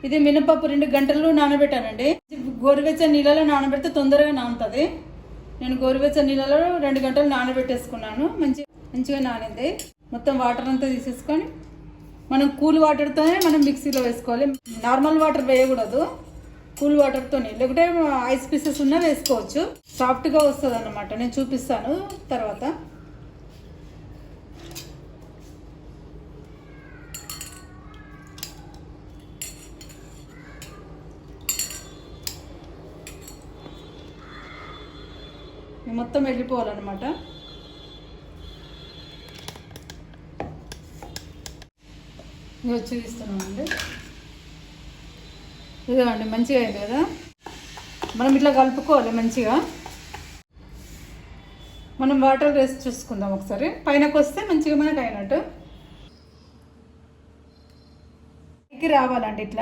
ఇది మినపప్పు 2 గంటలు నానబెట్టానండి. గోరువెచ్చని నీళ్ళలో నానబెడితే తొందరగా నానుతుంది. నేను గోరువెచ్చని నీళ్ళలో 2 గంటలు నానబెట్టేసుకున్నాను. మంచిగా నానింది. మొత్తం వాటర్ అంతా తీసేసుకొని మనం కూల్ వాటర్తోనే మనం మిక్సీలో వేసుకోవాలి. నార్మల్ వాటర్ వేయకూడదు, కూల్ వాటర్తోనే. లేకుంటే ఐస్ పీసెస్ ఉన్నా వేసుకోవచ్చు. సాఫ్ట్గా వస్తుంది అన్నమాట. నేను చూపిస్తాను తర్వాత. మొత్తం వెళ్ళిపోవాలన్నమాట. ఇది చూపిస్తున్నామండి. ఇదిగోండి మంచిగా అయింది కదా. మనం ఇట్లా కలుపుకోవాలి మంచిగా. మనం వాటర్ వేసి చూసుకుందాం ఒకసారి. పైనకు వస్తే మంచిగా మనకు అయినట్టు రావాలండి. ఇట్లా